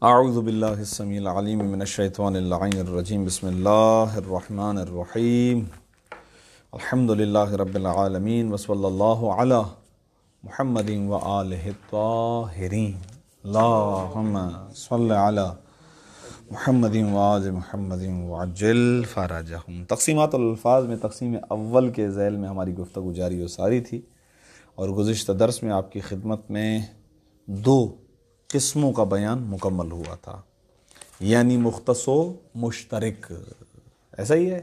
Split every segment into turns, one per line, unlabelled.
اعوذ باللہ السمیع العلیم من الشیطان اللعین الرجیم بسم اللہ الرحمن الرحیم الحمد للہ رب العالمین وصلی اللہ علی محمد وآلہ الطاہرین اللہم صلی علی محمد وآل محمد وعجل فرجہم۔ تقسیمات الالفاظ میں تقسیم اول کے ذیل میں ہماری گفتگو جاری و ساری تھی، اور گزشتہ درس میں آپ کی خدمت میں دو قسموں کا بیان مکمل ہوا تھا، یعنی مختص و مشترک، ایسا ہی ہے۔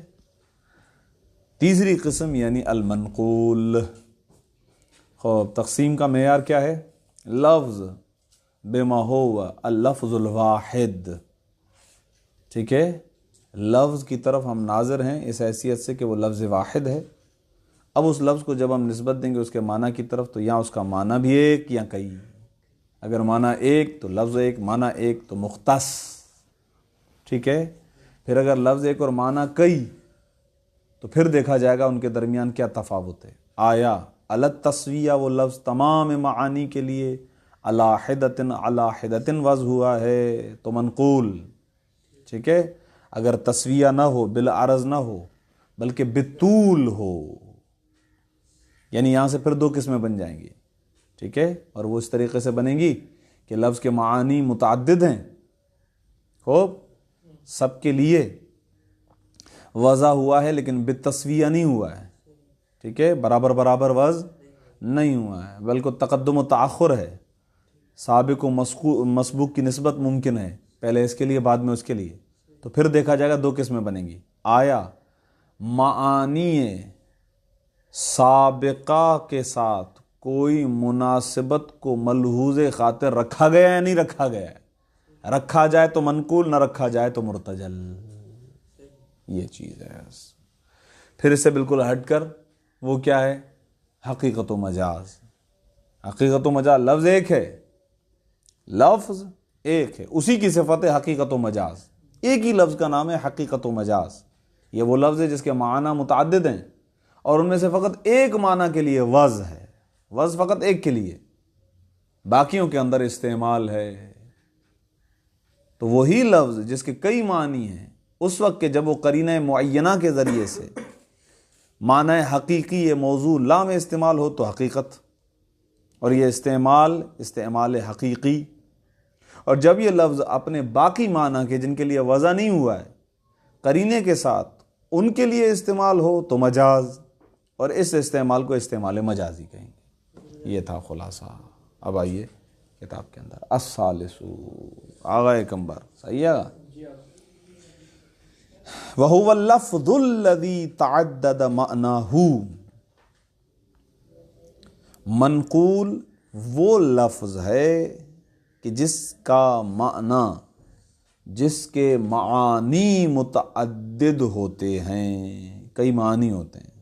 تیسری قسم یعنی المنقول۔ خوب، تقسیم کا معیار کیا ہے؟ لفظ بما ہوا اللفظ الواحد، ٹھیک ہے؟ لفظ کی طرف ہم ناظر ہیں اس حیثیت سے کہ وہ لفظ واحد ہے۔ اب اس لفظ کو جب ہم نسبت دیں گے اس کے معنی کی طرف، تو یہاں اس کا معنی بھی ایک یا کئی۔ اگر معنی ایک تو لفظ ایک، معنی ایک تو مختص، ٹھیک ہے؟ پھر اگر لفظ ایک اور معنی کئی تو پھر دیکھا جائے گا ان کے درمیان کیا تفاوت ہے۔ آیا علت تسویہ وہ لفظ تمام معانی کے لیے علی حدۃ وضع ہوا ہے تو منقول، ٹھیک ہے؟ اگر تسویہ نہ ہو، بالعرض نہ ہو، بلکہ بالطول ہو، یعنی یہاں سے پھر دو قسمیں بن جائیں گی، ٹھیک ہے؟ اور وہ اس طریقے سے بنیں گی کہ لفظ کے معانی متعدد ہیں، خوب، سب کے لیے وضع ہوا ہے لیکن بالتسویہ نہیں ہوا ہے، ٹھیک ہے؟ برابر برابر وضع نہیں ہوا ہے، بلکہ تقدم و تاخر ہے، سابق و مسبوق کی نسبت ممکن ہے، پہلے اس کے لیے بعد میں اس کے لیے، تو پھر دیکھا جائے گا دو قسمیں بنیں گی۔ آیا معانی سابقہ کے ساتھ کوئی مناسبت کو ملحوظ خاطر رکھا گیا یا نہیں رکھا گیا ہے؟ رکھا جائے تو منقول، نہ رکھا جائے تو مرتجل، یہ چیز ہے۔ پھر اس سے بالکل ہٹ کر وہ کیا ہے؟ حقیقت و مجاز۔ حقیقت و مجاز لفظ ایک ہے، لفظ ایک ہے، اسی کی صفت ہے حقیقت و مجاز، ایک ہی لفظ کا نام ہے حقیقت و مجاز۔ یہ وہ لفظ ہے جس کے معنی متعدد ہیں اور ان میں سے فقط ایک معنی کے لیے وضع ہے، وضع فقط ایک کے لیے، باقیوں کے اندر استعمال ہے۔ تو وہی لفظ جس کے کئی معنی ہیں، اس وقت کہ جب وہ قرینہ معینہ کے ذریعے سے معنی حقیقی موضوع لا میں استعمال ہو تو حقیقت، اور یہ استعمال حقیقی، اور جب یہ لفظ اپنے باقی معنی کے جن کے لیے وضع نہیں ہوا ہے قرینے کے ساتھ ان کے لیے استعمال ہو تو مجاز، اور اس استعمال کو استعمال مجازی کہیں گے۔ یہ تھا خلاصہ۔ اب آئیے کتاب کے اندر الثالث، آغا ایک نمبر، صحیح ہے؟ وَهُوَ اللَّفْظُ الَّذِي تَعَدَّدَ مَعْنَاهُ۔ منقول وہ لفظ ہے کہ جس کا معنی، جس کے معانی متعدد ہوتے ہیں، کئی معنی ہوتے ہیں۔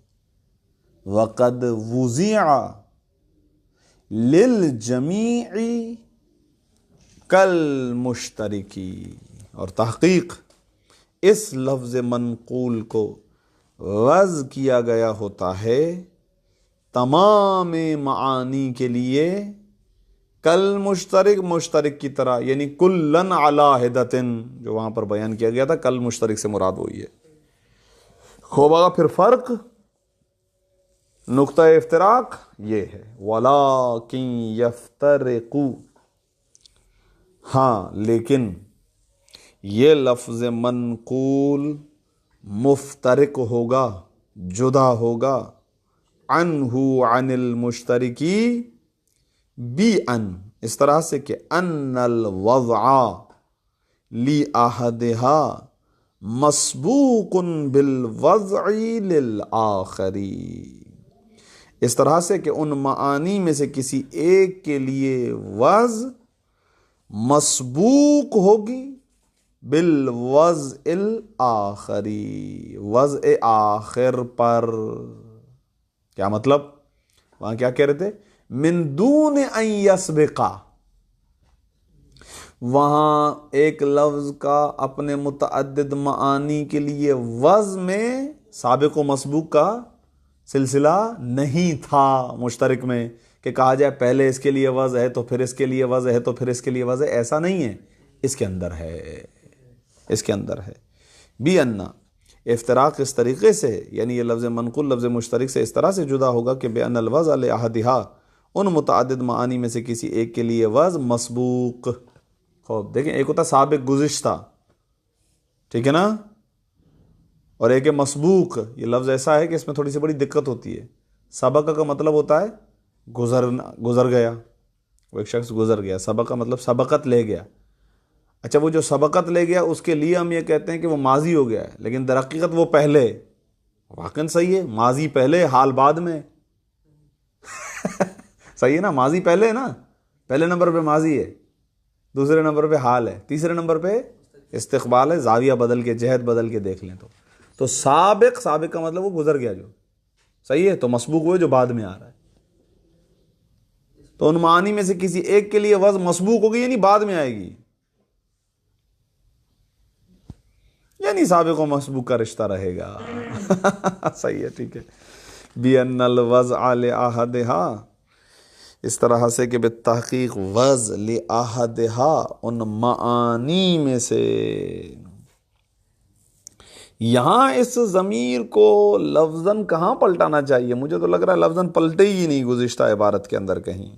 وَقَدْ وُزِعَ لِلْجَمِيعِ كَالْمُشْتَرِكِ، اور تحقیق اس لفظ منقول کو وضع کیا گیا ہوتا ہے تمام معانی کے لیے کالمشترک، مشترک کی طرح، یعنی کلن علی حدۃ، جو وہاں پر بیان کیا گیا تھا کل مشترک سے مراد وہی ہے۔ خوب، آگا پھر فرق، نقطہ افتراق یہ ہے وَلَٰكِن يَفْتَرِقُ، ہاں لیکن یہ لفظ منقول مفترق ہوگا، جدا ہوگا، عنہ عن المشترکی اس طرح سے کہ ان الوضع لأحدها مسبوق بالوضع للآخری، اس طرح سے کہ ان معانی میں سے کسی ایک کے لیے وضع مسبوق ہوگی بالوضع الآخری، وضع آخر پر۔ کیا مطلب؟ وہاں کیا کہہ رہے تھے؟ من دون ان یسبقا، وہاں ایک لفظ کا اپنے متعدد معانی کے لیے وضع میں سابق و مسبوق کا سلسلہ نہیں تھا مشترک میں، کہ کہا جائے پہلے اس کے لیے وضع ہے تو پھر اس کے لیے وضع ہے تو پھر اس کے لیے وضع ہے، ایسا نہیں ہے۔ اس کے اندر ہے، اس کے اندر ہے۔ بی انا، افتراق اس طریقے سے، یعنی یہ لفظ منقول لفظ مشترک سے اس طرح سے جدا ہوگا کہ بے ان الوضع لأحدہا، ان متعدد معانی میں سے کسی ایک کے لیے وضع مسبوق۔ خوب دیکھیں، ایک ہوتا سابق گزشتہ، ٹھیک ہے نا، اور ایک ہے مسبوق۔ یہ لفظ ایسا ہے کہ اس میں تھوڑی سی بڑی دقت ہوتی ہے۔ سبق کا مطلب ہوتا ہے گزر گیا، وہ ایک شخص گزر گیا۔ سبق کا مطلب سبقت لے گیا۔ اچھا، وہ جو سبقت لے گیا اس کے لیے ہم یہ کہتے ہیں کہ وہ ماضی ہو گیا ہے، لیکن در حقیقت وہ پہلے، واقعاً صحیح ہے، ماضی پہلے حال بعد میں صحیح ہے نا، ماضی پہلے ہے نا، پہلے نمبر پہ ماضی ہے، دوسرے نمبر پہ حال ہے، تیسرے نمبر پہ استقبال ہے۔ زاویہ بدل کے، جہت بدل کے دیکھ لیں تو سابق کا مطلب وہ گزر گیا جو، صحیح ہے، تو مسبوق ہوئے جو بعد میں آ رہا ہے۔ تو ان معانی میں سے کسی ایک کے لیے وضع مسبوق ہوگی، یعنی بعد میں آئے گی، یعنی سابق و مسبوق کا رشتہ رہے گا صحیح ہے، ٹھیک ہے۔ بِأَنَّ الْوَضْعَ لِأَحَدِهَا، اس طرح سے کہ بالتحقیق وضع لِأَحَدِهَا، ان معانی میں سے۔ یہاں اس ضمیر کو لفظاً کہاں پلٹانا چاہیے؟ مجھے تو لگ رہا ہے لفظاً پلٹے ہی نہیں گزشتہ عبارت کے اندر کہیں۔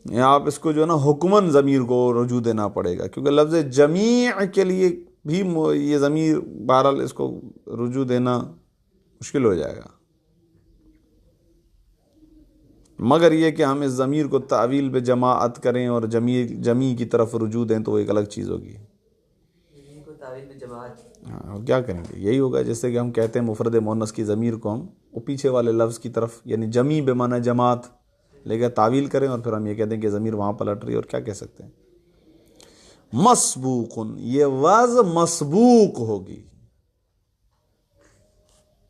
آپ اس کو جو ہے نا حکماً ضمیر کو رجوع دینا پڑے گا، کیونکہ لفظ جمیع کے لیے بھی یہ ضمیر بہرحال اس کو رجوع دینا مشکل ہو جائے گا، مگر یہ کہ ہم اس ضمیر کو تعویل بے جماعت کریں اور جمیع کی طرف رجوع دیں تو وہ ایک الگ چیز ہوگی۔ ہاں، کیا کریں گے؟ یہی ہوگا جیسے کہ ہم کہتے ہیں مفرد مؤنث کی ضمیر کو ہم وہ پیچھے والے لفظ کی طرف، یعنی جمی بے معنی جماعت لے کر تعویل کریں، اور پھر ہم یہ کہتے ہیں کہ ضمیر وہاں پلٹ رہی ہے، اور کیا کہہ سکتے ہیں؟ مسبوق، یہ وضع مسبوق ہوگی،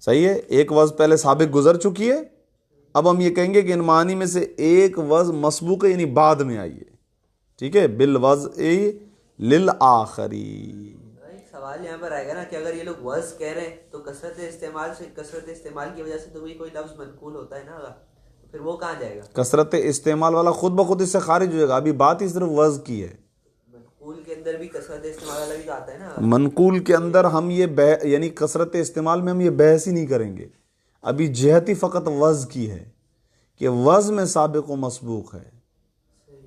صحیح ہے۔ ایک وضع پہلے سابق گزر چکی ہے، اب ہم یہ کہیں گے کہ ان معانی میں سے ایک وضع مسبوق ہے، یعنی بعد میں آئی ہے، ٹھیک ہے، بالوضع للآخری۔
سوال یہاں پر آئے گا نا کہ اگر یہ لوگ وضع کہہ رہے ہیں تو کثرت استعمال کی وجہ سے تو کوئی لفظ منقول ہوتا ہے نا، پھر وہ کہاں جائے گا؟ کثرت
استعمال والا خود بخود اس سے خارج ہو جائے گا۔ ابھی بات ہی صرف وضع کی ہے،
منقول کے اندر بھی کثرت استعمال والا بھی تو آتا ہے نا۔
منقول کے اندر ہم یہ یعنی کثرت استعمال میں ہم یہ بحث ہی نہیں کریں گے، ابھی جہتی فقط وضع کی ہے کہ وضع میں سابق و مسبوق ہے،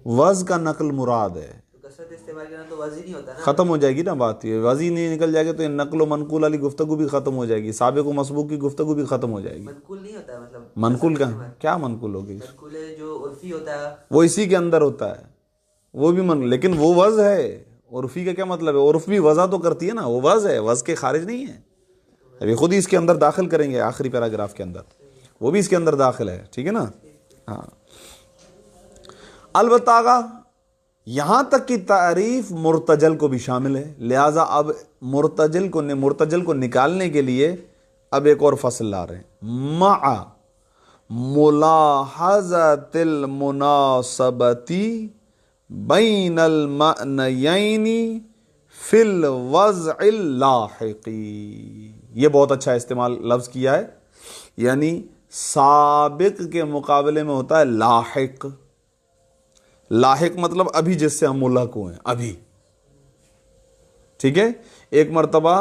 وضع کا نقل مراد ہے۔
کثرت استعمال کرنا تو وضع نہیں ہوتا نا،
ختم ہو جائے گی نا بات، یہ وضع نہیں نکل جائے گا تو یہ نقل و منقول والی گفتگو بھی ختم ہو جائے گی، سابق و مسبوق کی گفتگو بھی ختم ہو جائے گی۔
منقول نہیں ہوتا ہے، مطلب
منقول کیا منقول ہوگی؟
منقول جو عرفی ہوتا ہے
وہ اسی کے اندر ہوتا ہے، وہ بھی لیکن وہ وضع ہے۔ عرفی کا کیا مطلب ہے؟ عرف بھی وضع تو کرتی ہے نا، وہ وضع ہے، وضع کے خارج نہیں ہے۔ ابھی خود ہی اس کے اندر داخل کریں گے آخری پیراگراف کے اندر، وہ بھی اس کے اندر داخل ہے، ٹھیک ہے نا۔ ہاں، البتہ یہاں تک کی تعریف مرتجل کو بھی شامل ہے، لہٰذا اب مرتجل کو نکالنے کے لیے اب ایک اور فصل لا رہے ہیں، مع ملاحظۃ المناسبۃ بین المعنیین فی الوضع اللاحقی۔ یہ بہت اچھا استعمال لفظ کیا ہے، یعنی سابق کے مقابلے میں ہوتا ہے لاحق۔ لاحق مطلب ابھی جس سے ہم ملحق ہوئے ہیں، ابھی، ٹھیک ہے۔ ایک مرتبہ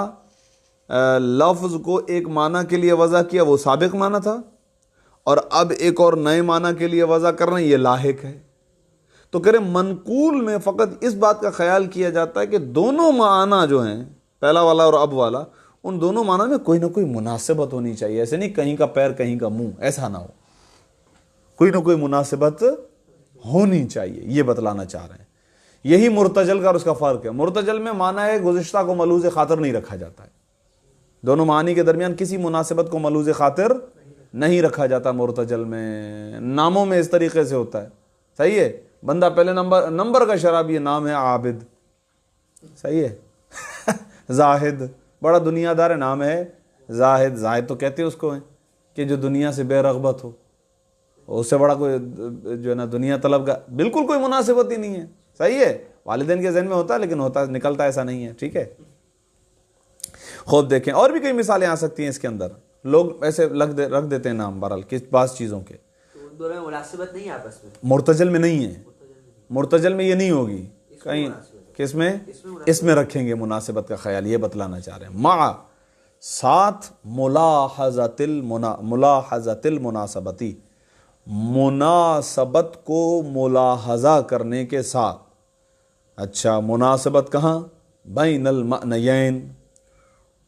لفظ کو ایک معنی کے لیے وضع کیا، وہ سابق معنی تھا، اور اب ایک اور نئے معنی کے لیے وضع کر رہے ہیں، یہ لاحق ہے۔ تو کرے منقول میں فقط اس بات کا خیال کیا جاتا ہے کہ دونوں معنی جو ہیں، پہلا والا اور اب والا، ان دونوں معنی میں کوئی نہ کوئی مناسبت ہونی چاہیے۔ ایسے نہیں کہیں کا پیر کہیں کا منہ، ایسا نہ ہو، کوئی نہ کوئی مناسبت ہونی چاہیے، یہ بتلانا چاہ رہے ہیں۔ یہی مرتجل کا اور اس کا فرق ہے۔ مرتجل میں معنی ہے گزشتہ کو ملحوظ خاطر نہیں رکھا جاتا ہے، دونوں معنی کے درمیان کسی مناسبت کو ملحوظ خاطر نہیں رکھا جاتا۔ مرتجل میں ناموں میں اس طریقے سے ہوتا ہے، صحیح ہے، بندہ پہلے نمبر کا شرابی نام ہے عابد، صحیح ہے زاہد بڑا دنیا دار نام ہے زاہد، زاہد تو کہتے ہیں اس کو کہ جو دنیا سے بے رغبت ہو، اس سے بڑا کوئی جو ہے نا دنیا طلب کا بالکل کوئی مناسبت ہی نہیں ہے، صحیح ہے، والدین کے ذہن میں ہوتا ہے لیکن نکلتا ایسا نہیں ہے، ٹھیک ہے۔ خوب دیکھیں اور بھی کئی مثالیں آ سکتی ہیں اس کے اندر، لوگ ایسے رکھ دیتے ہیں نام بہرحال کس بعض چیزوں کے،
دونوں میں مناسبت نہیں ہے آپس میں،
مرتجل میں نہیں ہے، مرتجل میں یہ نہیں ہوگی کہیں کس میں اس میں رکھیں گے مناسبت کا خیال، یہ بتلانا چاہ رہے ہیں مع ساتھ ملاحظت المناسبتی، مناسبت کو ملاحظہ کرنے کے ساتھ. اچھا مناسبت کہاں؟ بین المعنیین،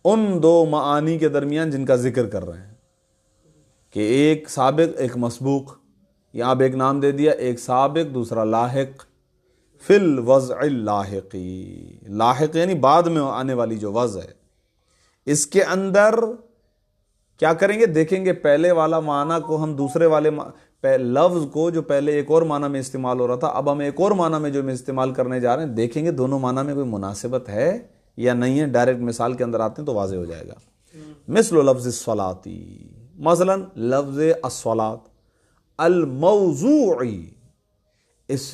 ان دو معانی کے درمیان جن کا ذکر کر رہے ہیں کہ ایک سابق ایک مسبوق، یہاں اب ایک نام دے دیا، ایک سابق دوسرا لاحق. فی الوضع اللاحقی، لاحق یعنی بعد میں آنے والی جو وضع ہے، اس کے اندر کیا کریں گے؟ دیکھیں گے پہلے والا معنی کو ہم دوسرے والے لفظ کو جو پہلے ایک اور معنی میں استعمال ہو رہا تھا اب ہم ایک اور معنی میں جو استعمال کرنے جا رہے ہیں، دیکھیں گے دونوں معنی میں کوئی مناسبت ہے یا نہیں ہے. ڈائریکٹ مثال کے اندر آتے ہیں تو واضح ہو جائے گا. مثل لفظ الصلاتی، مثلا لفظ الصلاۃ الموضوعی،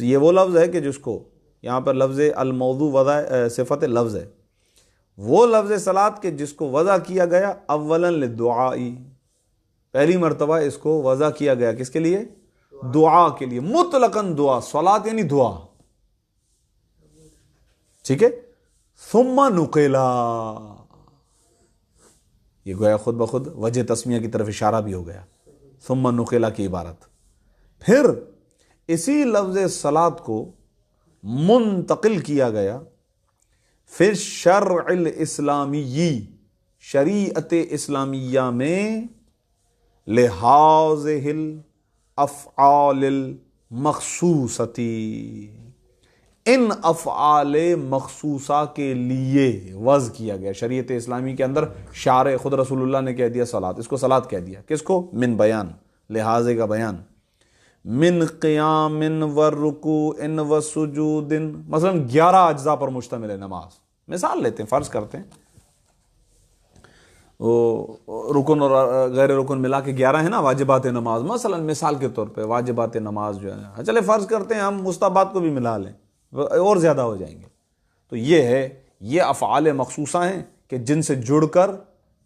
یہ وہ لفظ ہے کہ جس کو یہاں پر لفظ الموضوع وضع صفت لفظ ہے، وہ لفظ صلاۃ کے جس کو وضع کیا گیا اولا للدعائی، پہلی مرتبہ اس کو وضع کیا گیا کس کے لیے؟ دعا کے لیے، مطلقاً دعا، صلاۃ یعنی دعا. ٹھیک ہے. ثم نقلا، یہ گویا خود بخود وجہ تسمیہ کی طرف اشارہ بھی ہو گیا، ثم نقلا کی عبارت. پھر اسی لفظ صلاۃ کو منتقل کیا گیا پھر شرع الاسلامی، شریعت اسلامیہ میں، لہذہ الافعال المخصوصتی، ان افعال مخصوصہ کے لیے وضع کیا گیا شریعت اسلامی کے اندر. شارع خود رسول اللہ نے کہہ دیا صلاۃ، اس کو صلاۃ کہہ دیا. کس کو؟ من بیان، لہذا کا بیان. من قیام و رکوع و سجود، مثلا 11 اجزاء پر مشتمل ہے نماز. مثال لیتے ہیں، فرض کرتے ہیں رکن اور غیر رکن ملا کے 11 ہے نا واجبات نماز، مثلا مثال کے طور پہ واجبات نماز جو ہے، چلے فرض کرتے ہیں ہم مستحبات کو بھی ملا لیں اور زیادہ ہو جائیں گے. تو یہ ہے، یہ افعال مخصوصہ ہیں کہ جن سے جڑ کر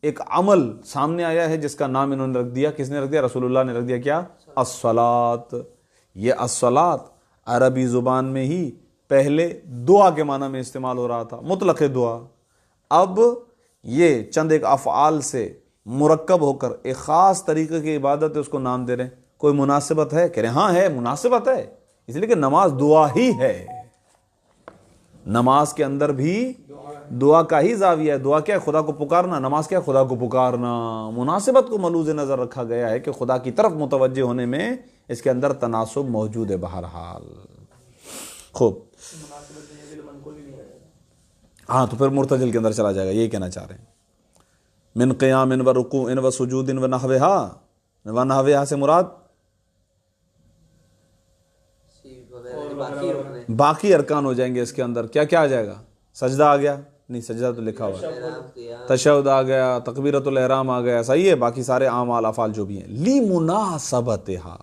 ایک عمل سامنے آیا ہے جس کا نام انہوں نے رکھ دیا. کس نے رکھ دیا؟ رسول اللہ نے رکھ دیا. کیا؟ الصلاۃ. یہ الصلاۃ عربی زبان میں ہی پہلے دعا کے معنی میں استعمال ہو رہا تھا، مطلق دعا. اب یہ چند ایک افعال سے مرکب ہو کر ایک خاص طریقے کی عبادت ہے، اس کو نام دے رہے ہیں. کوئی مناسبت ہے؟ کہہ رہے ہیں ہاں ہے، مناسبت ہے، اس لیے کہ نماز دعا ہی ہے. نماز کے اندر بھی دعا کا ہی زاویہ ہے. دعا کیا ہے؟ خدا کو پکارنا. نماز کیا ہے؟ خدا کو پکارنا. مناسبت کو ملوز نظر رکھا گیا ہے کہ خدا کی طرف متوجہ ہونے میں اس کے اندر تناسب موجود ہے. بہرحال خوب، ہاں تو پھر مرتجل کے اندر چلا جائے گا. یہی کہنا چاہ رہے ہیں من قیام و رکوع و سجود و نحوہا سے مراد باقی ارکان ہو جائیں گے. اس کے اندر کیا کیا آ جائے گا؟ سجدہ آ گیا؟ نہیں، سجدہ تو لکھا ہوا ہے. تشہد آ گیا، تکبیرۃ الاحرام آ گیا، صحیح ہے. باقی سارے اعمال افعال جو بھی ہیں لمناسبتھا.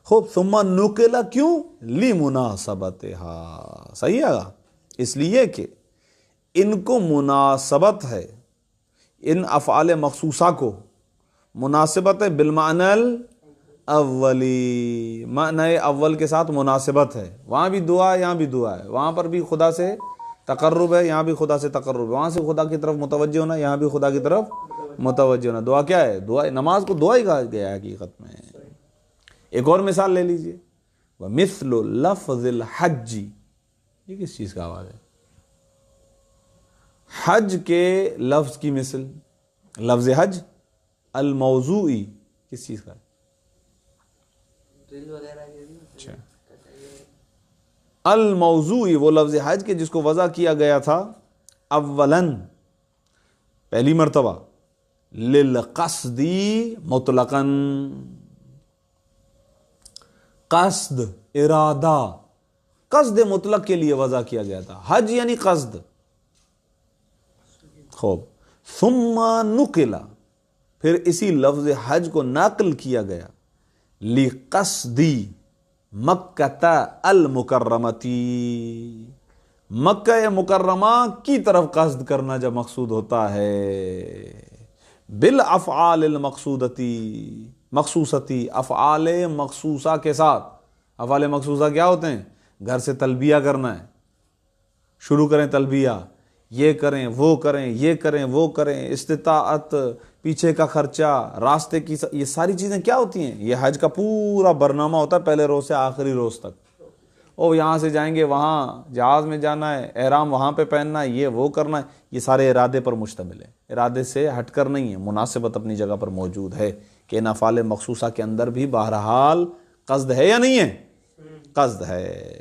خوب، ثم نقل، کیوں؟ لمناسبتھا. صحیح ہے، اس لیے کہ ان کو مناسبت ہے، ان افعال مخصوصہ کو مناسبت ہے بالمعنی اولی، معنی اول کے ساتھ مناسبت ہے. وہاں بھی دعا ہے، یہاں بھی دعا ہے. وہاں پر بھی خدا سے تقرب ہے، یہاں بھی خدا سے تقرب ہے. وہاں سے خدا کی طرف متوجہ ہونا، یہاں بھی خدا کی طرف متوجہ ہونا. دعا کیا ہے؟ دعا، نماز کو دعا ہی کہا گیا ہے حقیقت میں. ایک اور مثال لے لیجئے، وَمِثْلُ لَفْظِ الْحَجِّ. یہ کس چیز کا آواز ہے؟ حج کے لفظ کی مثل، لفظ حج الموضوعی کس چیز کا ہے؟ اچھا، الموضوعی وہ لفظ حج کے جس کو وضع کیا گیا تھا اولاً پہلی مرتبہ للقصدی مطلقاً، قصد، ارادہ، قصد مطلق کے لیے وضع کیا گیا تھا. حج یعنی قصد. خوب، ثم نقل، پھر اسی لفظ حج کو نقل کیا گیا لقصدی مکہ المکرمتی، مکہ مکرمہ کی طرف قصد کرنا جب مقصود ہوتا ہے. بالافعال المقصودتی، مخصوصتی، افعال مخصوصہ کے ساتھ. افعال مخصوصہ کیا ہوتے ہیں؟ گھر سے تلبیہ کرنا ہے، شروع کریں تلبیہ، یہ کریں وہ کریں یہ کریں وہ کریں، استطاعت، پیچھے کا خرچہ، راستے کی، یہ ساری چیزیں کیا ہوتی ہیں؟ یہ حج کا پورا برنامہ ہوتا ہے پہلے روز سے آخری روز تک۔ او یہاں سے جائیں گے وہاں جہاز میں جانا ہے، احرام وہاں پہ پہننا ہے، یہ وہ کرنا ہے، یہ سارے ارادے پر مشتمل ہے، ارادے سے ہٹ کر نہیں ہے۔ مناسبت اپنی جگہ پر موجود ہے کہ ان افعال مخصوصہ کے اندر بھی بہرحال قصد ہے یا نہیں ہے؟ قصد ہے۔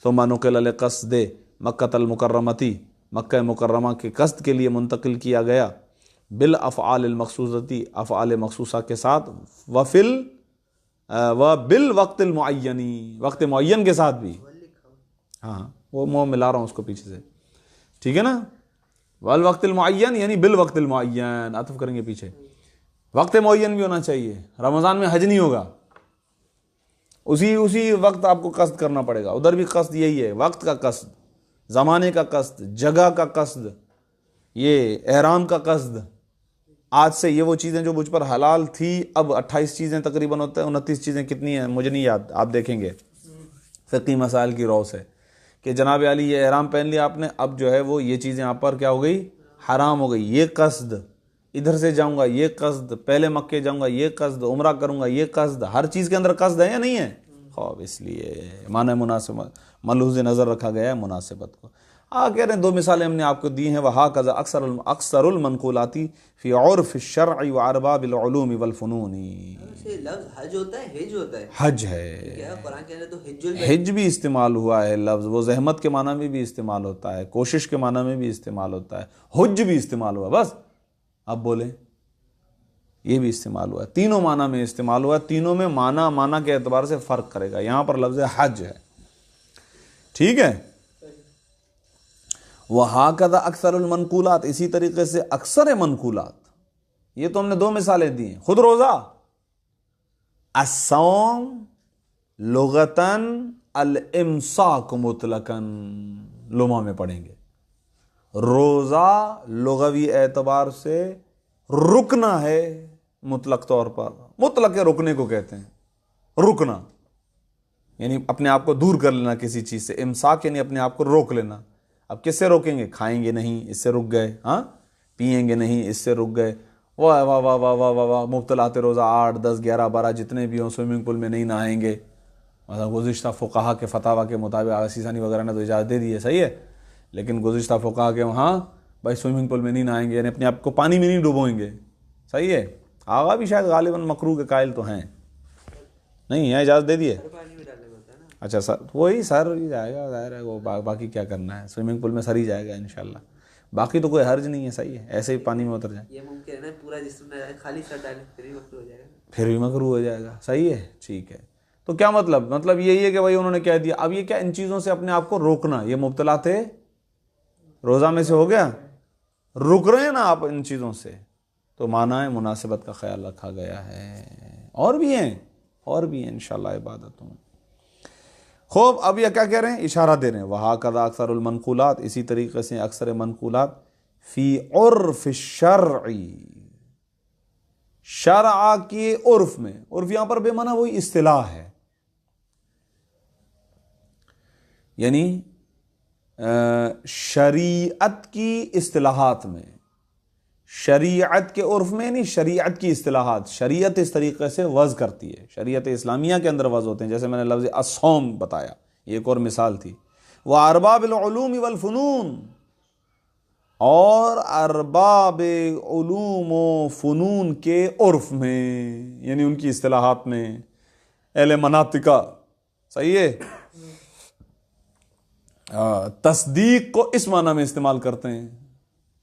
ثم نقل لقصد مکۃ المکرمتی، مکہ مکرمہ کے قصد کے لیے منتقل کیا گیا، بالافعال المخصوصتی، افعال مخصوصہ کے ساتھ، بالوقت المعینی، وقت معین کے ساتھ بھی۔ ہاں وہ میں ملا رہا ہوں اس کو پیچھے سے، ٹھیک ہے نا؟ والوقت المعین یعنی بالوقت المعین، عطف کریں گے پیچھے، وقت معین بھی ہونا چاہیے۔ رمضان میں حج نہیں ہوگا، اسی وقت آپ کو قصد کرنا پڑے گا۔ ادھر بھی قصد یہی ہے، وقت کا قصد، زمانے کا قصد، جگہ کا قصد، یہ احرام کا قصد۔ آج سے یہ وہ چیزیں جو مجھ پر حلال تھی، اب 28 چیزیں تقریباً ہوتا ہے، 29 چیزیں کتنی ہیں مجھے نہیں یاد، آپ دیکھیں گے فقہی مسائل کی رو سے کہ جناب علی یہ احرام پہن لیا آپ نے، اب جو ہے وہ یہ چیزیں آپ پر کیا ہو گئی؟ حرام ہو گئی۔ یہ قصد، ادھر سے جاؤں گا یہ قصد، پہلے مکے جاؤں گا یہ قصد، عمرہ کروں گا یہ قصد، ہر چیز کے اندر قصد ہے یا نہیں ہے؟ خواب، اس لیے معنی مناسبت ملحوظ نظر رکھا گیا ہے مناسبت کو۔ کہہ رہے ہیں 2 مثالیں ہم نے آپ کو دی ہیں، وَهَكَذَا اکثر المنقولات فی عرف الشرع وارباب العلوم والفنون۔
لفظ حج ہوتا ہے، حج ہوتا ہے،
حج ہے،
کیا قرآن کے اندر تو
حج بھی استعمال ہوا ہے لفظ، وہ زحمت کے معنی میں بھی استعمال ہوتا ہے، کوشش کے معنی میں بھی استعمال ہوتا ہے، حج بھی استعمال ہوا، بس اب بولیں یہ بھی استعمال ہوا ہے، تینوں معنی میں استعمال ہوا ہے، تینوں میں معنی کے اعتبار سے فرق کرے گا۔ یہاں پر لفظ حج ہے، ٹھیک ہے۔ وَهَكَذَا اکثر المنقولات، اسی طریقے سے اکثر منقولات، یہ تو ہم نے 2 مثالیں دی ہیں۔ خود روزہ، الصوم لغتاً الامساک مطلقاً، لما میں پڑھیں گے، روزہ لغوی اعتبار سے رکنا ہے مطلق طور پر، مطلق رکنے کو کہتے ہیں، رکنا یعنی اپنے آپ کو دور کر لینا کسی چیز سے، امساک یعنی اپنے آپ کو روک لینا۔ اب کس سے روکیں گے؟ کھائیں گے نہیں، اس سے رک گئے، ہاں پئیں گے نہیں، اس سے رک گئے، واہ واہ واہ واہ واہ واہ، مبتلات روزہ 8 10 11 12 جتنے بھی ہوں، سوئمنگ پول میں نہیں نہائیں گے۔ مطلب گزشتہ فقہا کے فتاویٰ کے مطابق آغا سیسانی وغیرہ نے تو اجازت دے دی ہے، صحیح ہے، لیکن گزشتہ فقہا کے وہاں بھائی سوئمنگ پول میں نہیں نہائیں گے، یعنی اپنے آپ کو پانی میں نہیں ڈبوئیں گے، صحیح ہے۔ آغا بھی شاید غالباً مکروہ کے قائل تو ہیں، نہیں ہے، اجازت دے دی ہے۔ اچھا سر، وہی سر ہی جائے گا، ظاہر ہے، وہ باقی کیا کرنا ہے، سوئمنگ پول میں سر ہی جائے گا انشاءاللہ، باقی تو کوئی حرج نہیں ہے، صحیح ہے، ایسے ہی پانی میں اتر جائیں۔
یہ ممکن ہے پورا جسم خالی سر ڈالیں پھر بھی مکروہ ہو جائے گا،
پھر بھی مکروہ ہو جائے گا، صحیح ہے، ٹھیک ہے۔ تو کیا مطلب یہی ہے کہ بھائی انہوں نے کہہ دیا، اب یہ کیا، ان چیزوں سے اپنے آپ کو روکنا، یہ مبتلا تھے روزہ میں سے ہو گیا، رک رہے ہیں نا آپ ان چیزوں سے، تو معنی مناسبت کا خیال رکھا گیا ہے۔ اور بھی ہیں انشاءاللہ عبادتوں میں۔ خوب، اب یہ کیا کہہ رہے ہیں؟ اشارہ دے رہے ہیں، وَهَكَذَا اکثر المنقولات، اسی طریقے سے اکثر منقولات، فی عرف الشرع، شرع کی عرف میں، عرف یہاں پر بے معنی وہی اصطلاح ہے، یعنی شریعت کی اصطلاحات میں، شریعت کے عرف میں یعنی شریعت کی اصطلاحات، شریعت اس طریقے سے وضع کرتی ہے، شریعت اسلامیہ کے اندر وضع ہوتے ہیں، جیسے میں نے لفظ الصوم بتایا، یہ ایک اور مثال تھی، وَأَرْبَابِ الْعُلُومِ وَالْفُنُونِ، اور ارباب علوم و فنون کے عرف میں، یعنی ان کی اصطلاحات میں، اہل مناطقہ، صحیح ہے، تصدیق کو اس معنی میں استعمال کرتے ہیں،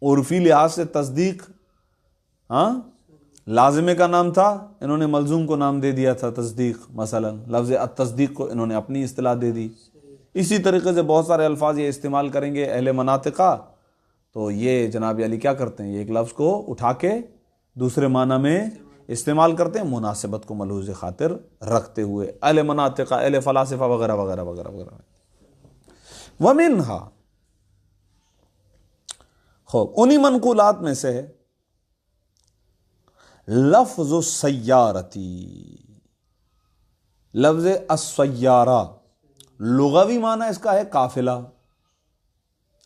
عرفی لحاظ سے تصدیق، ہاں لازمے کا نام تھا، انہوں نے ملزوم کو نام دے دیا تھا تصدیق، مثلا لفظ التصدیق کو انہوں نے اپنی اصطلاح دے دی۔ اسی طریقے سے بہت سارے الفاظ یہ استعمال کریں گے اہل مناطقہ، تو یہ جناب علی کیا کرتے ہیں، یہ ایک لفظ کو اٹھا کے دوسرے معنی میں استعمال کرتے ہیں، مناسبت کو ملحوظ خاطر رکھتے ہوئے، اہل مناطقہ، اہل فلاسفہ وغیرہ وغیرہ وغیرہ وغیرہ۔ وَمِنْهَا، خوب انہی منقولات میں سے ہے لفظ السیارتی، لفظ السیارہ، لغوی معنی اس کا ہے قافلہ.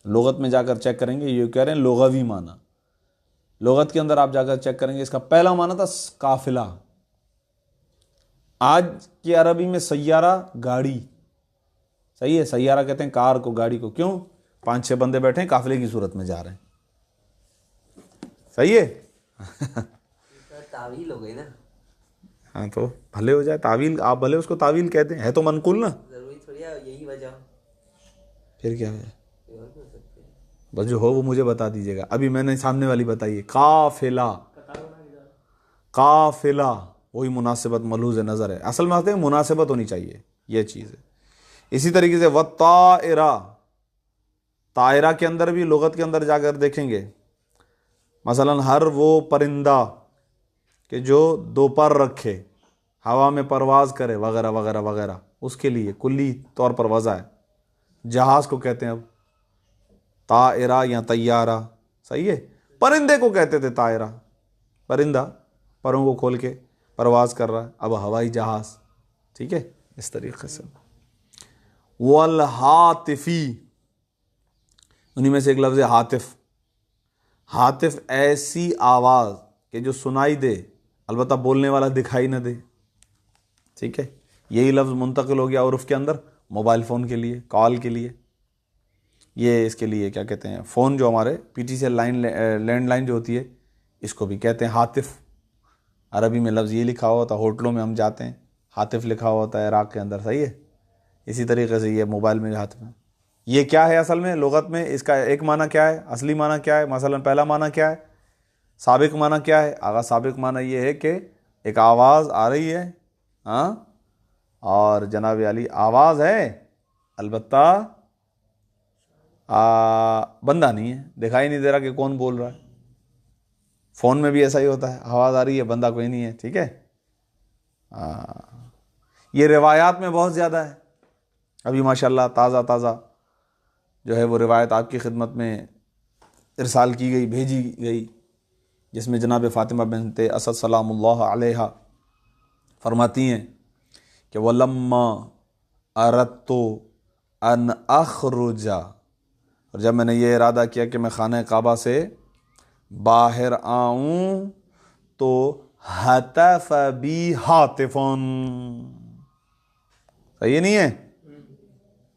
لغت میں جا کر چیک کریں گے, یہ کہہ رہے ہیں لغوی معنی. لغت کے اندر آپ جا کر چیک کریں گے, اس کا پہلا معنی تھا قافلہ. آج کی عربی میں سیارہ گاڑی, صحیح ہے, سیارہ کہتے ہیں کار کو, گاڑی کو. کیوں؟ 5-6 بندے بیٹھے ہیں, قافلے کی صورت میں جا رہے ہیں. صحیح ہے.
تعویل ہو گئی نا.
ہاں تو بھلے ہو جائے تعویل, آپ بھلے اس کو تعویل کہتے ہیں, ہے تو منقول نا.
ضروری تھوڑی ہے یہی وجہ.
پھر کیا ہے؟ بس جو ہو وہ مجھے بتا دیجیے گا. ابھی میں نے سامنے والی بتائی ہے, قافلہ. قافلہ وہی مناسبت ملحوظ نظر ہے. اصل میں آتے ہیں مناسبت ہونی چاہیے, یہ چیز ہے. اسی طریقے سے والطائرہ, طائرہ کے اندر بھی لغت کے اندر جا کر دیکھیں گے, مثلا ہر وہ پرندہ کہ جو دو پر رکھے, ہوا میں پرواز کرے وغیرہ وغیرہ وغیرہ, اس کے لیے کلی طور پر وضع ہے. جہاز کو کہتے ہیں اب طائرہ یا طیارہ, صحیح ہے. پرندے کو کہتے تھے طائرہ, پرندہ پروں کو کھول کے پرواز کر رہا ہے, اب ہوائی جہاز. ٹھیک ہے, اس طریقے سے. والہاتفی, انہی میں سے ایک لفظ ہے ہاتف. ہاتف ایسی آواز کہ جو سنائی دے, البتہ بولنے والا دکھائی نہ دے. ٹھیک ہے, یہی لفظ منتقل ہو گیا عرف کے اندر موبائل فون کے لیے, کال کے لیے. یہ اس کے لیے کیا کہتے ہیں, فون جو ہمارے P T C landline جو ہوتی ہے, اس کو بھی کہتے ہیں ہاتف. عربی میں لفظ یہ لکھا ہوا ہوتا ہے, ہوٹلوں میں ہم جاتے ہیں ہاتف لکھا ہوا ہوتا ہے عراق کے اندر, صحیح ہے. اسی طریقے سے یہ موبائل میں ہاتف میں, یہ کیا ہے اصل میں لغت میں, اس کا ایک معنی کیا ہے, اصلی معنی کیا ہے. مثلا پہلا معنی کیا ہے, سابق معنی کیا ہے. آغا سابق معنی یہ ہے کہ ایک آواز آ رہی ہے, ہاں, اور جناب علی آواز ہے, البتہ بندہ نہیں ہے, دکھائی نہیں دے رہا کہ کون بول رہا ہے. فون میں بھی ایسا ہی ہوتا ہے, آواز آ رہی ہے, بندہ کوئی نہیں ہے. ٹھیک ہے, یہ روایات میں بہت زیادہ ہے. ابھی ماشاءاللہ تازہ جو ہے وہ روایت آپ کی خدمت میں ارسال کی گئی, بھیجی گئی, جس میں جناب فاطمہ بنت اسد سلام اللہ علیہا فرماتی ہیں کہ وَلَمَّا أَرَدْتُ أَنْ أَخْرُجَ, اور جب میں نے یہ ارادہ کیا کہ میں خانہ کعبہ سے باہر آؤں تو ہتف بی ہاتفن, صحیح نہیں ہے,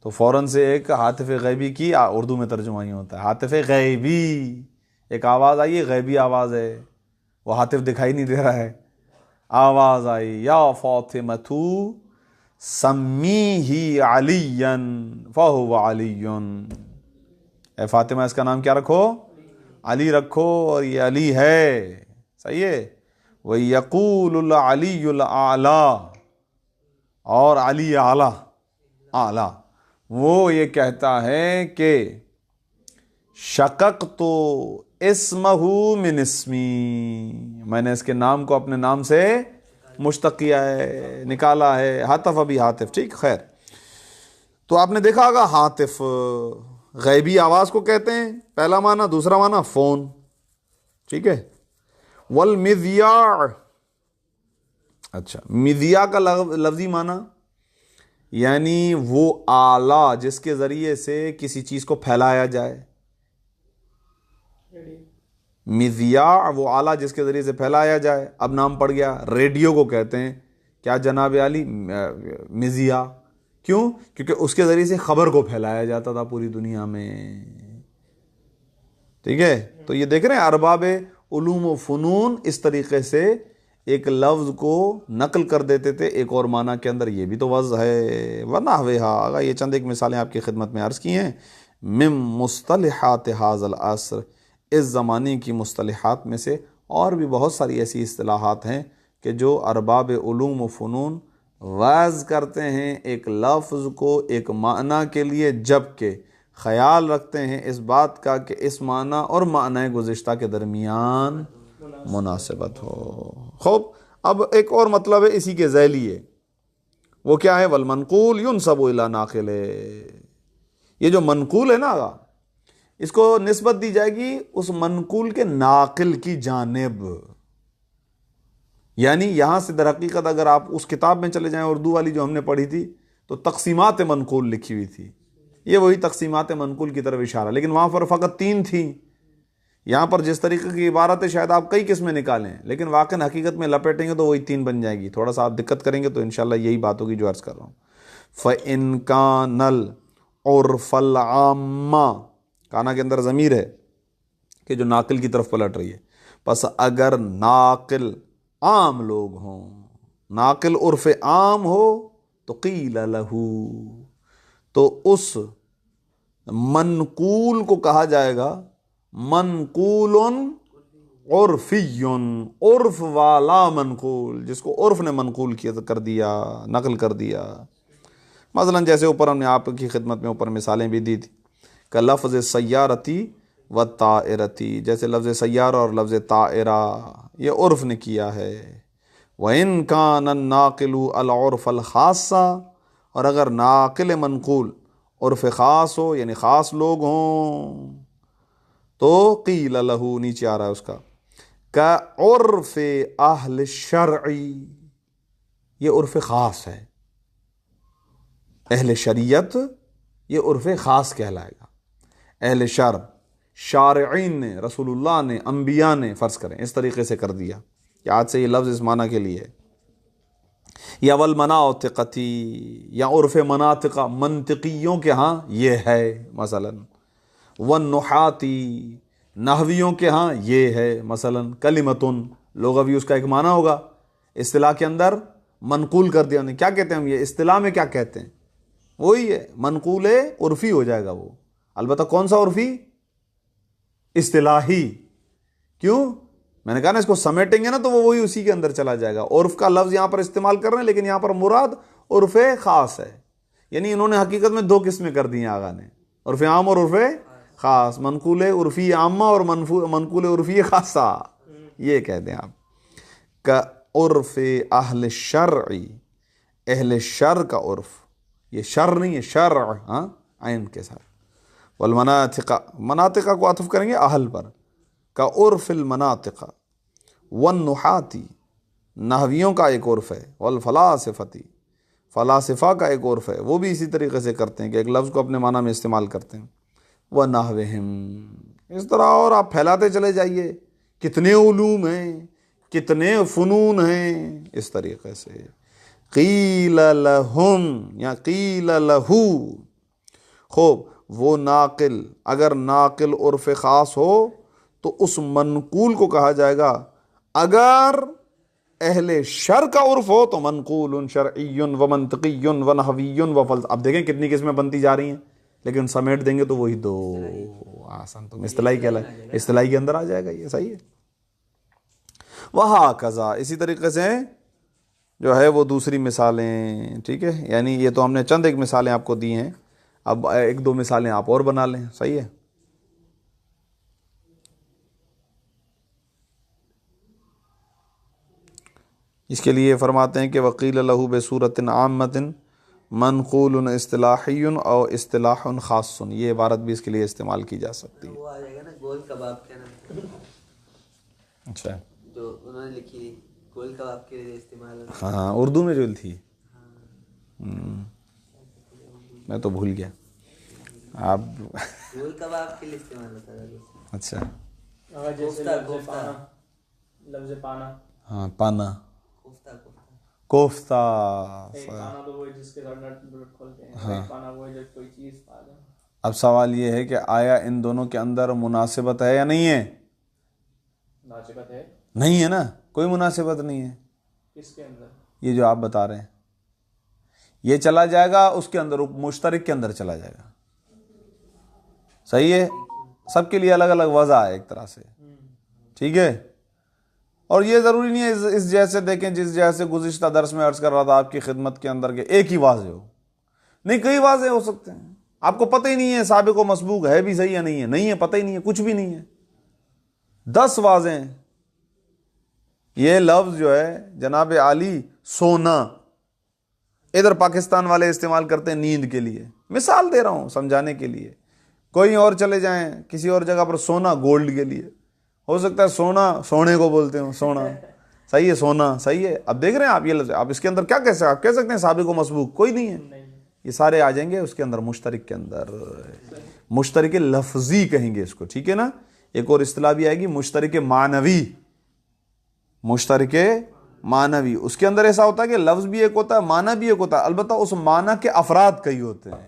تو فوراً سے ایک ہاتف غیبی کی, اردو میں ترجمہ ہی ہوتا ہے ہاتف غیبی, ایک آواز آئی ہے, غیبی آواز ہے, وہ ہاتف دکھائی نہیں دے رہا ہے. آواز آئی, یا فاطمۃ سمیہ علیٰ فہو علی, اے فاطمہ اس کا نام کیا رکھو, علی رکھو, اور یہ علی ہے. صحیح ہے. وَيَقُولُ الْعَلِيُّ الْأَعْلَى, اور علی اعلیٰ, وہ یہ کہتا ہے کہ شققت اسمہ من اسمی, میں نے اس کے نام کو اپنے نام سے مشتق کیا ہے, نکالا ہے. ہاتف ابھی ہاتف. ٹھیک, خیر. تو آپ نے دیکھا ہوگا ہاتف غیبی آواز کو کہتے ہیں, پہلا معنی. دوسرا معنی فون. ٹھیک ہے. والمذیاع, اچھا, مذیاع کا لفظی معنی یعنی وہ آلہ جس کے ذریعے سے کسی چیز کو پھیلایا جائے. مذیاع وہ آلہ جس کے ذریعے سے پھیلایا جائے. اب نام پڑ گیا, ریڈیو کو کہتے ہیں کیا جناب علی, مذیاع. کیوں؟ کیونکہ اس کے ذریعے سے خبر کو پھیلایا جاتا تھا پوری دنیا میں. ٹھیک ہے. تو یہ دیکھ رہے ہیں ارباب علوم و فنون اس طریقے سے ایک لفظ کو نقل کر دیتے تھے ایک اور معنی کے اندر. یہ بھی تو وضع ہے. ونحوہا, یہ چند ایک مثالیں آپ کی خدمت میں عرض کی ہیں. من مصطلحات ھذا العصر, اس زمانے کی مصطلحات میں سے. اور بھی بہت ساری ایسی اصطلاحات ہیں کہ جو ارباب علوم و فنون وضع کرتے ہیں ایک لفظ کو ایک معنی کے لیے, جبکہ خیال رکھتے ہیں اس بات کا کہ اس معنی اور معنی گزشتہ کے درمیان مناسبت ہو. خوب, اب ایک اور مطلب ہے اسی کے ذیلی ہے, وہ کیا ہے؟ والمنقول ينسب الى ناقل. یہ جو منقول ہے نا, اس کو نسبت دی جائے گی اس منقول کے ناقل کی جانب. یعنی یہاں سے در حقیقت اگر آپ اس کتاب میں چلے جائیں اردو والی جو ہم نے پڑھی تھی, تو تقسیمات منقول لکھی ہوئی تھی، یہ وہی تقسیمات منقول کی طرف اشارہ، لیکن وہاں پر فقط 3 تھیں. یہاں پر جس طریقے کی عبارت ہے شاید آپ کئی قسمیں نکالیں، لیکن واقعی حقیقت میں لپیٹیں گے تو وہی 3 بن جائیں گی. تھوڑا سا آپ دقت کریں گے تو انشاءاللہ یہی بات ہوگی جو عرض کر رہا ہوں. فَإِن كَانَ الْعُرْفَ الْعَامَّ، کانا کے اندر ضمیر ہے کہ جو ناقل کی طرف پلٹ رہی ہے. پس اگر ناقل عام لوگ ہوں، ناقل عرف عام ہو تو قیل لہو، تو اس منقول کو کہا جائے گا منقول عرفی، عرف والا منقول، جس کو عرف نے منقول کیا کر دیا، نقل کر دیا. مثلا جیسے اوپر ہم نے آپ کی خدمت میں اوپر مثالیں بھی دی تھی کہ لفظ سیارتی و طائرتی، جیسے لفظ سیارہ اور لفظ طائرہ یہ عرف نے کیا ہے. وَإِن كَانَ النَّاقِلُ الْعُرْفَ الْخَاصَّ، اور اگر ناقل منقول عرف خاص ہو یعنی خاص لوگ ہوں تو قیل لہو، نیچے آ رہا ہے اس کا، کا عرف اہل شرعی، یہ عرف خاص ہے. اہل شریعت یہ عرف خاص کہلائے گا. اہل شرع، شارعین نے، رسول اللہ نے، انبیاء نے فرض کریں اس طریقے سے کر دیا کہ آج سے یہ لفظ اس معنی کے لیے ہے. یا والمناطقتی، یا عرف مناطقہ، منطقیوں کے ہاں یہ ہے مثلا. والنحاتی، نحویوں کے ہاں یہ ہے مثلا. کلمتن، لغوی اس کا ایک معنی ہوگا، اصطلاح کے اندر منقول کر دیا. کیا کہتے ہیں ہم یہ اصطلاح میں کیا کہتے ہیں؟ وہی ہے منقول عرفی ہو جائے گا وہ. البتہ کون سا عرفی؟ اصطلاحی. کیوں؟ میں نے کہا نا اس کو سمیٹیں گے نا تو وہ وہی اسی کے اندر چلا جائے گا. عرف کا لفظ یہاں پر استعمال کر رہے ہیں لیکن یہاں پر مراد عرف خاص ہے. یعنی انہوں نے حقیقت میں 2 قسمیں کر دی ہیں آغا نے، عرف عام اور عرف خاص. منقول عرفی عامہ اور منقول عرفی خاصہ، یہ کہہ دیں آپ. کا عرف اہل شرعی، اہل شر کا عرف، یہ شر نہیں ہے، شرع، ہاں عین کے ساتھ. والمناطق، مناطق کو عطف کریں گے اہل پر، کا عرف المناطق. والنحاتی، نحویوں کا ایک عرف ہے. والفلاسفتی، فلاسفہ کا ایک عرف ہے، وہ بھی اسی طریقے سے کرتے ہیں کہ ایک لفظ کو اپنے معنی میں استعمال کرتے ہیں. وَنَحْوِهِمْ، اس طرح اور آپ پھیلاتے چلے جائیے، کتنے علوم ہیں، کتنے فنون ہیں اس طریقے سے. قیل لہم یا قیل لہو، خوب وہ ناقل، اگر ناقل عرف خاص ہو تو اس منقول کو کہا جائے گا. اگر اہل شر کا عرف ہو تو منقول شرعی و منطقی و نحوی و فلسفی. اب دیکھیں کتنی قسمیں بنتی جا رہی ہیں، لیکن سمیٹ دیں گے تو وہی 2 آسان. تم اصطلاحی کہلائے، اصطلاحی کے اندر آ جائے گا یہ. صحیح ہے. وہاکذا، اسی طریقے سے جو ہے وہ دوسری مثالیں. ٹھیک ہے، یعنی یہ تو ہم نے چند ایک مثالیں آپ کو دی ہیں، اب 1-2 مثالیں آپ اور بنا لیں. صحیح ہے. اس کے لیے فرماتے ہیں کہ وقیل لہو بصورت عامۃ منقول اصطلاحی او اصطلاح خاص، یہ عبارت بھی اس کے لیے استعمال کی جا سکتی ہے.
وہ آ جائے گا نا گول کباب کے نا.
اچھا،
جو انہوں نے لکھی گول کباب کے لیے استعمال ہوتا
ہاں اردو میں جو تھی، میں تو بھول گیا. آپ
گول کباب کے لیے استعمال ہوتا تھا.
اچھا،
جیسے لفظ پانا،
ہاں پانا،
کوفتہ
کوفتہ.
پانا تو وہ جس کے ساتھ نٹ بلٹ کھولتے ہیں، پانا وہ جو کوئی چیز پا جائے.
اب سوال یہ ہے کہ آیا ان دونوں کے اندر مناسبت ہے یا نہیں ہے؟
مناسبت ہے،
نہیں ہے نا، کوئی مناسبت نہیں ہے.
کس کے اندر؟
یہ جو آپ بتا رہے ہیں یہ چلا جائے گا اس کے اندر، مشترک کے اندر چلا جائے گا. صحیح ہے. سب کے لیے الگ الگ وضع ہے ایک طرح سے. ٹھیک ہے. اور یہ ضروری نہیں ہے اس جیسے دیکھیں جس جیسے گزشتہ درس میں عرض کر رہا تھا آپ کی خدمت کے اندر کہ ایک ہی واضح ہو. نہیں، کئی واضح ہو سکتے ہیں. آپ کو پتہ ہی نہیں ہے سابق و مسبوق ہے بھی صحیح یا نہیں ہے، نہیں ہے، پتہ ہی نہیں ہے، کچھ بھی نہیں ہے. 10 واضح ہیں. یہ لفظ جو ہے جناب عالی سونا، ادھر پاکستان والے استعمال کرتے ہیں نیند کے لیے، مثال دے رہا ہوں سمجھانے کے لیے. کوئی اور چلے جائیں کسی اور جگہ پر سونا گولڈ کے لیے، ہو سکتا ہے سونا سونے کو بولتے ہوں، سونا. صحیح ہے، سونا صحیح ہے. اب دیکھ رہے ہیں آپ یہ لفظ، آپ اس کے اندر کیا کہہ سکتے ہیں؟ آپ کہہ سکتے ہیں سابق و مسبوق، کوئی نہیں ہے. یہ سارے آ جائیں گے اس کے اندر مشترک کے اندر. مشترک لفظی کہیں گے اس کو, ٹھیک ہے نا. ایک اور اصطلاح بھی آئے گی مشترک معنوی. مشترک معنوی, اس کے اندر ایسا ہوتا ہے کہ لفظ بھی ایک ہوتا ہے, معنی بھی ایک ہوتا ہے, البتہ اس معنی کے افراد کئی ہوتے ہیں,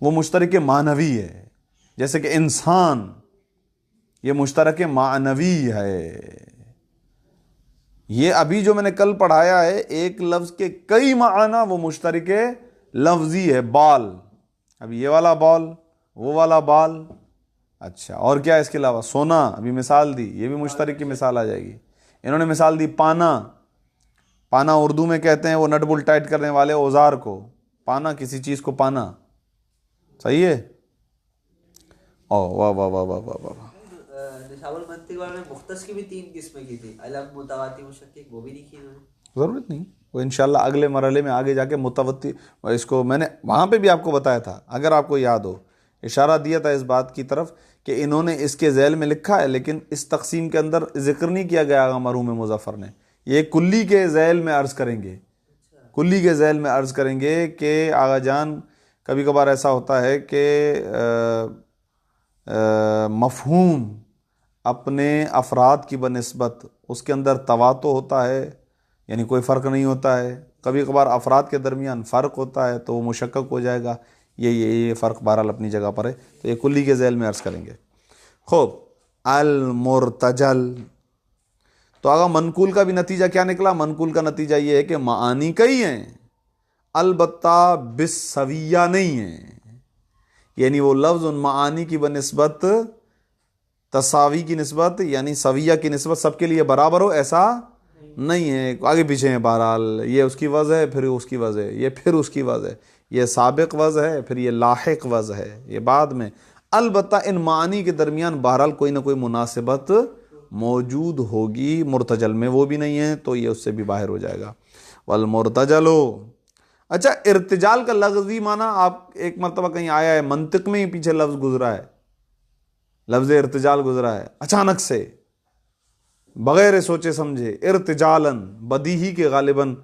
وہ مشترک معنوی ہے. جیسے کہ انسان, یہ مشترک معنوی ہے. یہ ابھی جو میں نے کل پڑھایا ہے ایک لفظ کے کئی معنی, وہ مشترک لفظی ہے. بال, ابھی یہ والا بال, وہ والا بال. اچھا, اور کیا اس کے علاوہ؟ سونا, ابھی مثال دی, یہ بھی مشترک کی مثال آ جائے گی. انہوں نے مثال دی پانا. پانا اردو میں کہتے ہیں وہ نٹ بول ٹائٹ کرنے والے اوزار کو. پانا, کسی چیز کو پانا. صحیح ہے. او واہ واہ واہ واہ واہ واہ.
نصاب المنطق والے نے مختص کی بھی 3 قسمیں کی تھی, علم, متواتی, مشکک, وہ بھی نہیں کی انہوں نے.
ضرورت نہیں, وہ انشاءاللہ اگلے مرحلے میں آگے جا کے متوتی, اس کو میں نے وہاں پہ بھی آپ کو بتایا تھا, اگر آپ کو یاد ہو, اشارہ دیا تھا اس بات کی طرف کہ انہوں نے اس کے ذیل میں لکھا ہے لیکن اس تقسیم کے اندر ذکر نہیں کیا گیا آغا مرحوم مظفر نے. یہ کلی کے ذیل میں عرض کریں گے, کلی کے ذیل میں عرض کریں گے کہ آغا جان کبھی کبھار ایسا ہوتا ہے کہ مفہوم اپنے افراد کی بنسبت اس کے اندر تواتو ہوتا ہے, یعنی کوئی فرق نہیں ہوتا ہے. کبھی کبھار افراد کے درمیان فرق ہوتا ہے تو وہ مشکک ہو جائے گا. یہ فرق بہرحال اپنی جگہ پر ہے, تو یہ کلی کے ذیل میں عرض کریں گے. خوب, المرتجل. تو آگا منقول کا بھی نتیجہ کیا نکلا؟ منقول کا نتیجہ یہ ہے کہ معانی کئی ہیں, البتہ بالسویہ نہیں ہیں. یعنی وہ لفظ ان معانی کی بنسبت تساوی کی نسبت, یعنی سویہ کی نسبت سب کے لیے برابر ہو, ایسا نہیں ہے. آگے پیچھے ہیں بہرحال, یہ اس کی وضع ہے, پھر اس کی وضع ہے, یہ پھر اس کی وضع ہے, یہ سابق وضع ہے, پھر یہ لاحق وضع ہے, یہ بعد میں. البتہ ان معانی کے درمیان بہرحال کوئی نہ کوئی مناسبت موجود ہوگی. مرتجل میں وہ بھی نہیں ہے تو یہ اس سے بھی باہر ہو جائے گا. والمرتجل. اچھا, ارتجال کا لفظی معنی آپ ایک مرتبہ کہیں آیا ہے, منطق میں ہی پیچھے لفظ گزرا ہے, لفظ ارتجال گزرا ہے اچانک سے بغیر سوچے سمجھے. ارتجالن, بدیہی کے غالباً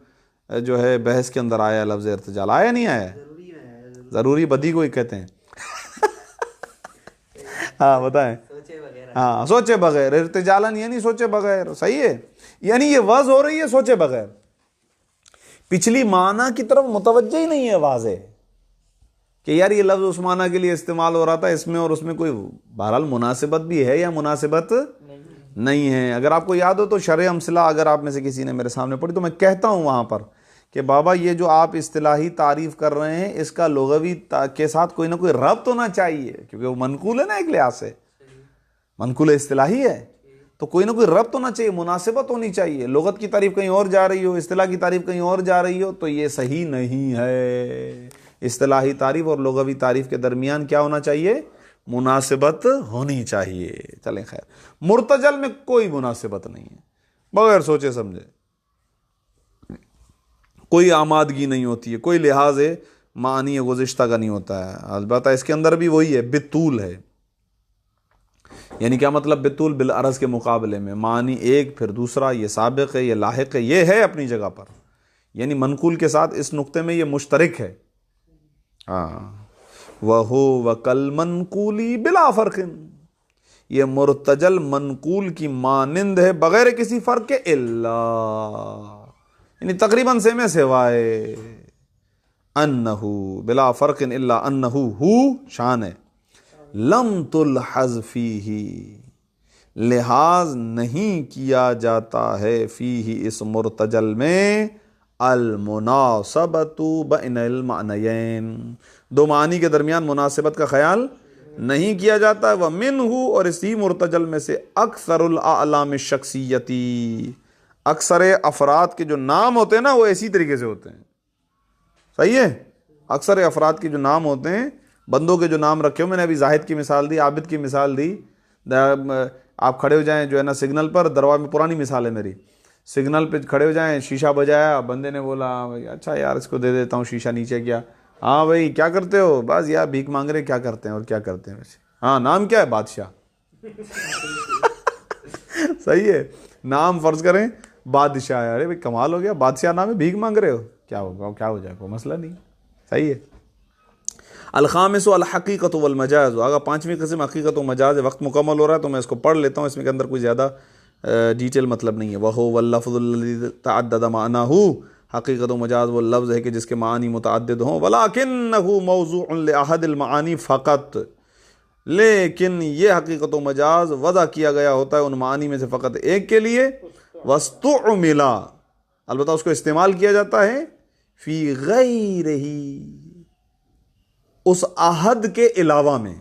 جو ہے بحث کے اندر آیا لفظ ارتجال. آیا نہیں آیا؟ ضروری بدی کو ہی کہتے ہیں. ہاں بتائیں. ہاں, سوچے بغیر. ارتجالن یعنی سوچے بغیر. صحیح ہے, یعنی یہ وضع ہو رہی ہے سوچے بغیر, پچھلی معنی کی طرف متوجہ ہی نہیں ہے واضح کہ یار یہ لفظ اس معنی کے لیے استعمال ہو رہا تھا, اس میں اور اس میں کوئی بہرحال مناسبت بھی ہے یا مناسبت نہیں ہے. اگر آپ کو یاد ہو تو شرح امثلہ اگر آپ میں سے کسی نے میرے سامنے پڑھی تو میں کہتا ہوں وہاں پر کہ بابا یہ جو آپ اصطلاحی تعریف کر رہے ہیں اس کا لغوی کے ساتھ کوئی نہ کوئی ربط ہونا چاہیے, کیونکہ وہ منقول ہے نا, ایک لحاظ سے منقول اصطلاحی ہے تو کوئی نہ کوئی ربط ہونا چاہیے, مناسبت ہونی چاہیے. لغت کی تعریف کہیں اور جا رہی ہو, اصطلاح کی تعریف کہیں اور جا رہی ہو, تو یہ صحیح نہیں ہے. اصطلاحی تعریف اور لغوی تعریف کے درمیان کیا ہونا چاہیے؟ مناسبت ہونی چاہیے. چلیں خیر, مرتجل میں کوئی مناسبت نہیں ہے, بغیر سوچے سمجھے, کوئی آمادگی نہیں ہوتی ہے, کوئی لحاظ معنی گزشتہ کا نہیں ہوتا ہے. البتہ اس کے اندر بھی وہی ہے, بالطول ہے. یعنی کیا مطلب بالطول؟ بالعرض کے مقابلے میں معنی ایک پھر دوسرا, یہ سابق ہے, یہ لاحق ہے, یہ ہے اپنی جگہ پر. یعنی منقول کے ساتھ اس نقطے میں یہ مشترک ہے. ہاں, وَهُوَ وَكَالْمَنْقُولِ بِلَا فَرْقٍ. یہ مرتجل منقول کی مانند ہے بغیر کسی فرق کے. اللہ, یعنی تقریباً سے میں سوائے. انہو بلا فرق الا انہو, ہو شان ہے, لم تلحظ فیہ, لحاظ نہیں کیا جاتا ہے, فیہ اس مرتجل میں, المناسبت بین المعنیین, دو معنی کے درمیان مناسبت کا خیال نہیں کیا جاتا. ومنہ, اور اسی مرتجل میں سے, اکثر الاعلام الشخصیتی, اکثر افراد کے جو نام ہوتے ہیں نا وہ اسی طریقے سے ہوتے ہیں. صحیح ہے, اکثر افراد کے جو نام ہوتے ہیں, بندوں کے جو نام رکھے ہو, میں نے ابھی زاہد کی مثال دی, عابد کی مثال دی. آپ کھڑے ہو جائیں جو ہے نا سگنل پر, دروازے میں پرانی مثال ہے میری, سگنل پہ کھڑے ہو جائیں, شیشہ بجایا, بندے نے بولا اچھا یار اس کو دے دیتا ہوں, شیشہ نیچے کیا, ہاں بھائی کیا کرتے ہو؟ بس یار بھیک مانگ رہے, کیا کرتے ہیں اور کیا کرتے ہیں ویسے, ہاں نام کیا ہے؟ بادشاہ. صحیح ہے, نام فرض کریں بادشاہ ہے. ارے بھائی کمال ہو گیا, بادشاہ نام ہے, بھیک مانگ رہے ہو, کیا ہوگا, کیا ہو جائے, کوئی مسئلہ نہیں. صحیح ہے. الخامس الحقیقت والمجاز. اگر پانچویں قسم حقیقت و مجاز ہے. وقت مکمل ہو رہا ہے تو میں اس کو پڑھ لیتا ہوں, اس میں کے اندر کوئی زیادہ ڈیٹیل مطلب نہیں ہے. وہو واللفظ الذی تعدد معناہ, حقیقت و مجاز وہ لفظ ہے کہ جس کے معنی متعدد ہوں. ولکنہ موضوع لاحد المعانی فقط, لیکن یہ حقیقت و مجاز وضع کیا گیا ہوتا ہے ان معانی میں سے فقط ایک کے لیے. واستعمل, البتہ اس کو استعمال کیا جاتا ہے فی غیرہ, اس عہد کے علاوہ میں,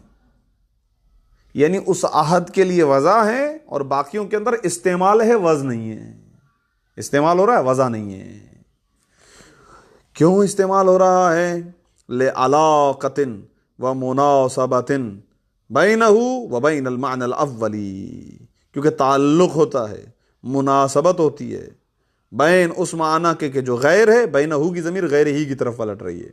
یعنی اس عہد کے لیے وضع ہے اور باقیوں کے اندر استعمال ہے, وضع نہیں ہے. استعمال ہو رہا ہے, وضع نہیں ہے. کیوں استعمال ہو رہا ہے؟ لعلاقۃ و مناسبۃ بینہ و بین المعنی الاولی, کیونکہ تعلق ہوتا ہے, مناسبت ہوتی ہے بین اس معنی کے کہ جو غیر ہے, بینہ کی ضمیر غیر ہی کی طرف پلٹ رہی ہے,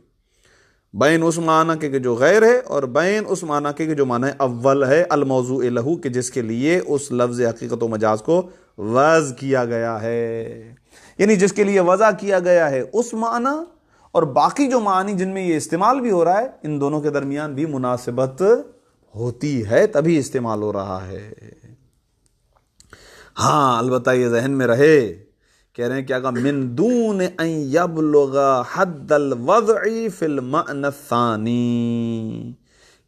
بین اس معنی کے کہ جو غیر ہے اور بین اس معنی کے کہ جو معنی اول ہے, الموضوع لہو, کہ جس کے لیے اس لفظ حقیقت و مجاز کو وضع کیا گیا ہے. یعنی جس کے لیے وضع کیا گیا ہے اس معنی اور باقی جو معنی جن میں یہ استعمال بھی ہو رہا ہے, ان دونوں کے درمیان بھی مناسبت ہوتی ہے, تبھی استعمال ہو رہا ہے. ہاں البتہ یہ ذہن میں رہے, کہہ رہے ہیں کہ اگر من دون ان یبلغ حد الوضع فی المعنی الثانی,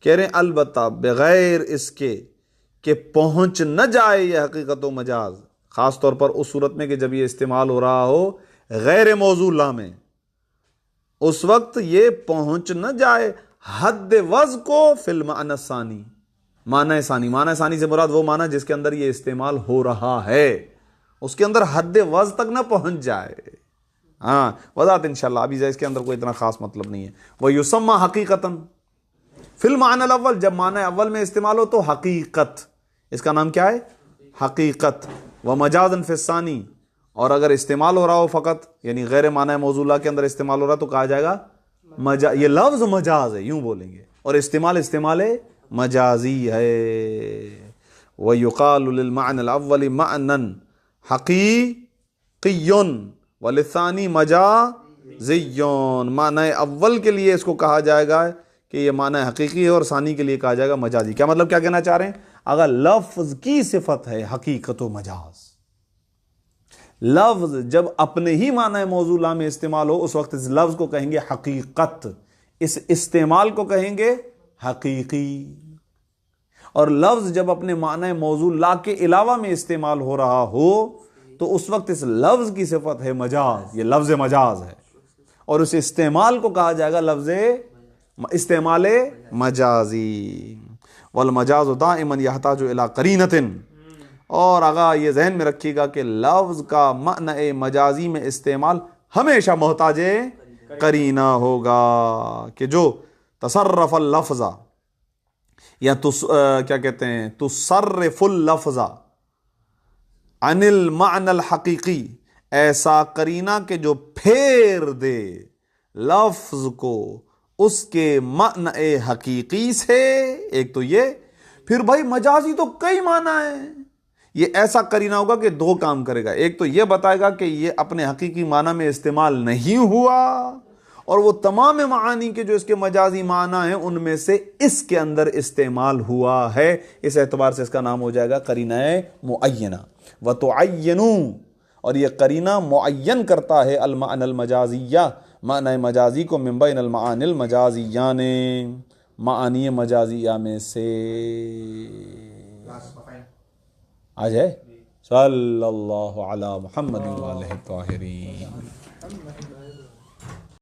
کہہ رہے ہیں البتہ بغیر اس کے کہ پہنچ نہ جائے یہ حقیقت و مجاز, خاص طور پر اس صورت میں کہ جب یہ استعمال ہو رہا ہو غیر موضوع لا میں, اس وقت یہ پہنچ نہ جائے حد وضع کو فی المعنی الثانی, معنی ثانی. معنی ثانی سے مراد وہ معنی جس کے اندر یہ استعمال ہو رہا ہے, اس کے اندر حد وضع تک نہ پہنچ جائے. ہاں وضاحت انشاءاللہ ابھی اس کے اندر کوئی اتنا خاص مطلب نہیں ہے. وہ یسمى حقیقتاً فی المعنی الاول, جب معنی اول میں استعمال ہو تو حقیقت, اس کا نام کیا ہے؟ حقیقت. و مجازاً فی الثانی, اور اگر استعمال ہو رہا ہو فقط, یعنی غیر معنی موضوع کے اندر استعمال ہو رہا تو کہا جائے گا یہ لفظ مجاز ہے, یوں بولیں گے, اور استعمال مجازی ہے. وَيُقَالُ لِلْمَعْنَى الْأَوَّلِ مَعْنًا حَقِيقِيٌّ وَلِلثَّانِي مَجَازِيٌّ, معنی اول کے لیے اس کو کہا جائے گا کہ یہ معنی حقیقی ہے, اور ثانی کے لیے کہا جائے گا مجازی. کیا مطلب, کیا کہنا چاہ رہے ہیں؟ اگر لفظ کی صفت ہے حقیقت و مجاز, لفظ جب اپنے ہی معنی موضوع لا میں استعمال ہو اس وقت اس لفظ کو کہیں گے حقیقت, اس استعمال کو کہیں گے حقیقی. اور لفظ جب اپنے معنی موضوع لا کے علاوہ میں استعمال ہو رہا ہو تو اس وقت اس لفظ کی صفت ہے مجاز, یہ لفظ مجاز ہے, اور اس استعمال کو کہا جائے گا لفظ استعمال مجازی. والمجاز دائما يحتاج الى قرینۃ, اور آگاہ یہ ذہن میں رکھیے گا کہ لفظ کا معنی مجازی میں استعمال ہمیشہ محتاج قرینہ ہوگا, کہ جو تصرف اللفظ یا کیا کہتے ہیں تصرف اللفظ عن المعنى الحقیقی, ایسا قرینہ کہ جو پھیر دے لفظ کو اس کے معنی حقیقی سے. ایک تو یہ, پھر بھائی مجازی تو کئی معنی ہیں, یہ ایسا قرینہ ہوگا کہ دو کام کرے گا. ایک تو یہ بتائے گا کہ یہ اپنے حقیقی معنی میں استعمال نہیں ہوا, اور وہ تمام معانی کے جو اس کے مجازی معنی ہیں ان میں سے اس کے اندر استعمال ہوا ہے. اس اعتبار سے اس کا نام ہو جائے گا قرینہ معینہ. وتعینوا, اور یہ قرینہ معین کرتا ہے المعنی المجازیہ, معنی مجازی کو, من بین المعانی المجازیان, معانی مجازیہ میں سے. آج ہے صلی اللہ علی محمد وآلہ الطاہرین.